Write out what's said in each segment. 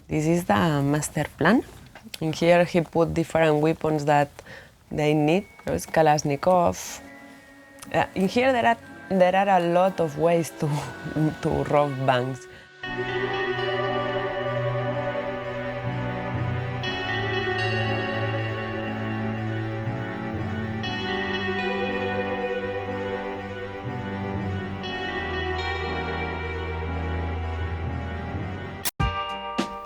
This is the master plan. In here he put different weapons that they need. There's Kalashnikov. In here there are a lot of ways to rob banks.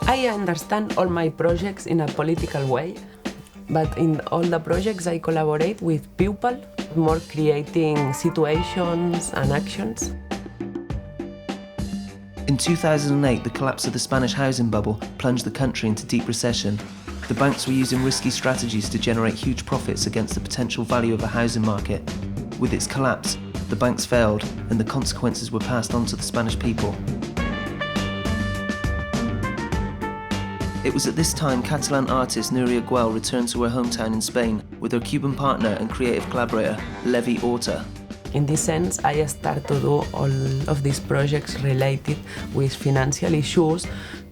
I understand all my projects in a political way, but in all the projects I collaborate with people, more creating situations and actions. In 2008, the collapse of the Spanish housing bubble plunged the country into deep recession. The banks were using risky strategies to generate huge profits against the potential value of the housing market. With its collapse, the banks failed, and the consequences were passed on to the Spanish people. It was at this time Catalan artist Núria Güell returned to her hometown in Spain with her Cuban partner and creative collaborator, Levi Horta. In this sense, I start to do all of these projects related with financial issues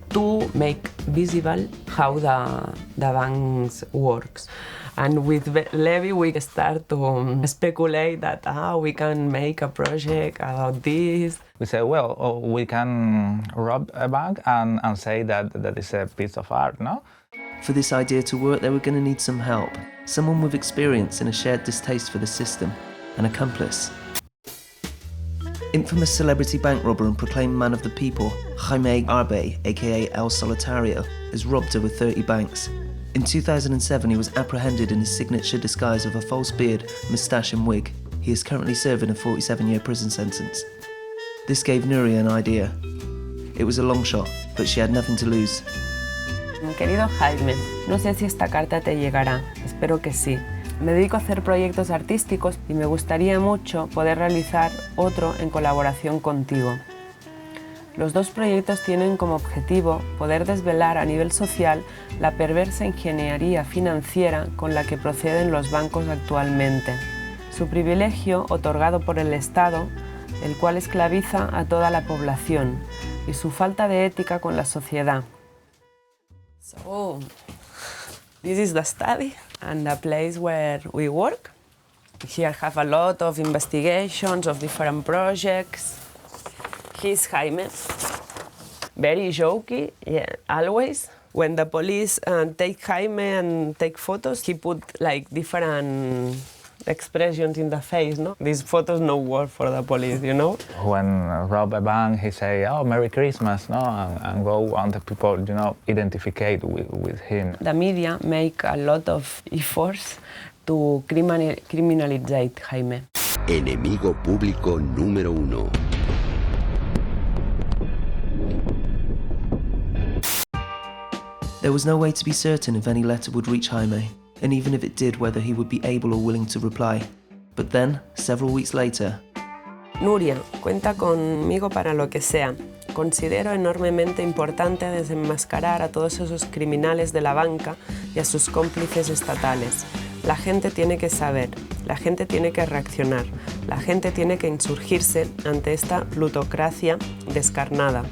to make visible how the banks works. And with Levi, we start to speculate that we can make a project about this. We say, well, we can rob a bank and say that is a piece of art, no? For this idea to work, they were going to need some help. Someone with experience and a shared distaste for the system. An accomplice. Infamous celebrity bank robber and proclaimed man of the people, Jaime Arbe, aka El Solitario, has robbed over 30 banks. In 2007, he was apprehended in his signature disguise of a false beard, moustache and wig. He is currently serving a 47-year prison sentence. This gave Núria an idea. It was a long shot, but she had nothing to lose. Querido Jaime, no sé si esta carta te llegará. Espero que sí. Me dedico a hacer proyectos artísticos y me gustaría mucho poder realizar otro en colaboración contigo. Los dos proyectos tienen como objetivo poder desvelar a nivel social la perversa ingeniería financiera con la que proceden los bancos actualmente. Su privilegio otorgado por el Estado, el cual esclaviza a toda la población, y su falta de ética con la sociedad. So, this is the study and the place where we work. Here have a lot of investigations of different projects. He's Jaime, very jokey, yeah, always. When the police take Jaime and take photos, he put like different expressions in the face, no? These photos no work for the police, you know? When rob a bank, he say, oh, Merry Christmas, no? And go on the people, you know, identify with him. The media make a lot of efforts to criminalize Jaime. Enemigo público número 1. There was no way to be certain if any letter would reach Jaime, and even if it did, whether he would be able or willing to reply. But then, several weeks later... Núria, cuenta conmigo para lo que sea. Considero enormemente importante desenmascarar a todos esos criminales de la banca y a sus cómplices estatales. La gente tiene que saber, la gente tiene que reaccionar, la gente tiene que insurgirse ante esta plutocracia descarnada,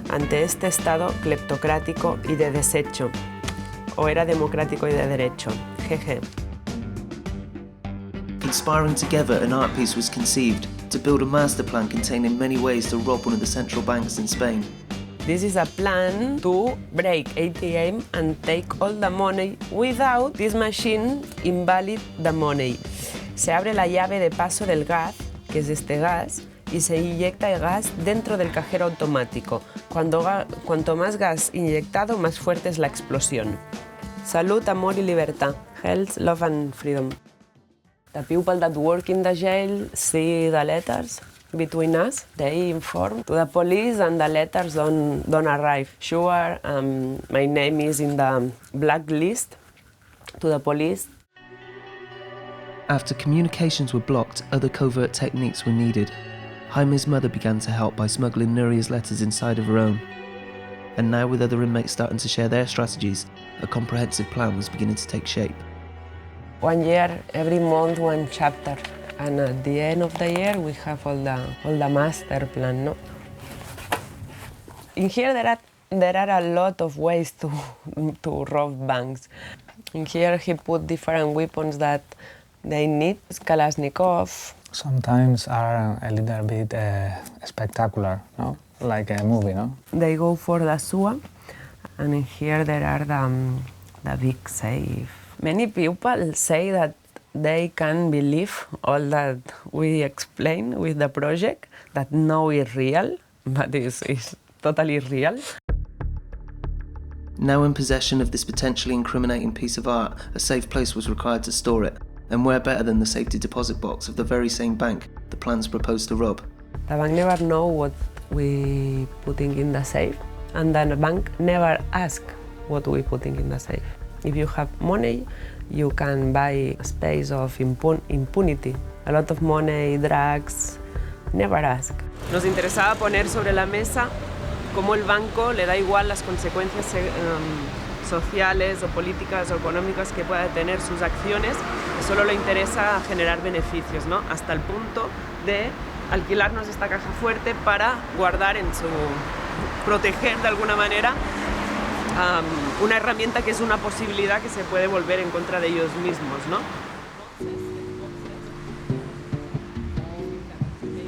ante este Estado cleptocrático y de desecho. O era democrático y de derecho. Jeje. Inspiring together, an art piece was conceived to build a master plan containing many ways to rob one of the central banks in Spain. This is a plan to break ATM and take all the money without this machine invalid the money. Se abre la llave de paso del gas, que es este gas, y se inyecta el gas dentro del cajero automático. Cuanto más gas inyectado, más fuerte es la explosión. Salud, amor y libertad. Health, love and freedom. The people that work in the jail see the letters between us. They inform to the police and the letters don't arrive. Sure, my name is in the blacklist to the police. After communications were blocked, other covert techniques were needed. Jaime's mother began to help by smuggling Núria's letters inside of her own. And now, with other inmates starting to share their strategies, a comprehensive plan was beginning to take shape. 1 year, every month, one chapter. And at the end of the year, we have all the master plan, no? In here, there are There are a lot of ways to rob banks. And here he put different weapons that they need. Kalashnikov. Sometimes are a little bit spectacular, no? Like a movie, no? They go for the SUA, and in here there are the big safe. Many people say that they can believe all that we explain with the project, that no is real, but it's totally real. Now in possession of this potentially incriminating piece of art, a safe place was required to store it. And where better than the safety deposit box of the very same bank the plans proposed to rob? The bank never know what we putting in the safe, and the bank never ask what we putting in the safe. If you have money, you can buy a space of impunity. A lot of money, drugs, never ask. Nos interesaba poner sobre la mesa cómo el banco le da igual las consecuencias sociales o políticas o económicas que pueda tener sus acciones, que solo le interesa generar beneficios, ¿no? Hasta el punto de alquilarnos esta caja fuerte para guardar proteger de alguna manera una herramienta que es una posibilidad que se puede volver en contra de ellos mismos, ¿no?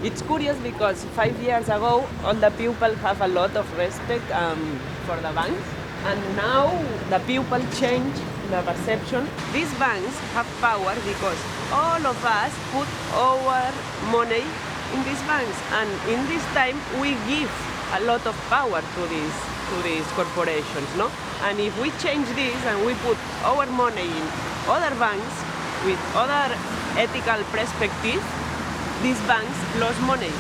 It's curious because 5 years ago all the people have a lot of respect for the banks, and now the people change the perception. These banks have power because all of us put our money in these banks, and in this time we give a lot of power to these corporations, no? And if we change this and we put our money in other banks with other ethical perspective, these banks lose money,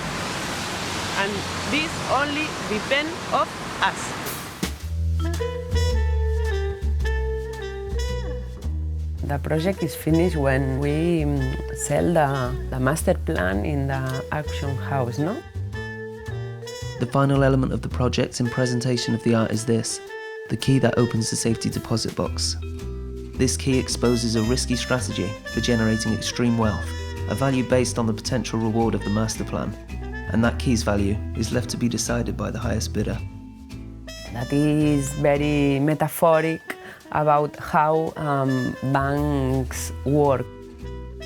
and this only depends of us. The project is finished when we sell the master plan in the auction house, no? The final element of the project and presentation of the art is this, the key that opens the safety deposit box. This key exposes a risky strategy for generating extreme wealth, a value based on the potential reward of the master plan, and that key's value is left to be decided by the highest bidder. That is very metaphoric about how banks work.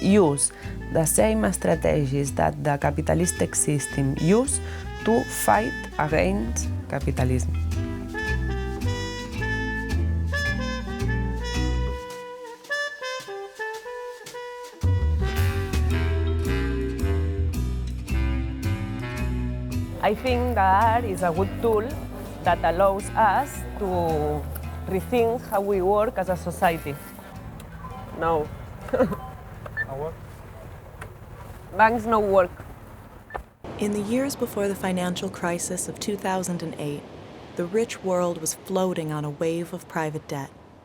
Use the same strategies that the capitalistic system use to fight against capitalism. I think that is a good tool that allows us to rethink how we work as a society. No. Banks no work. In the years before the financial crisis of 2008, the rich world was floating on a wave of private debt.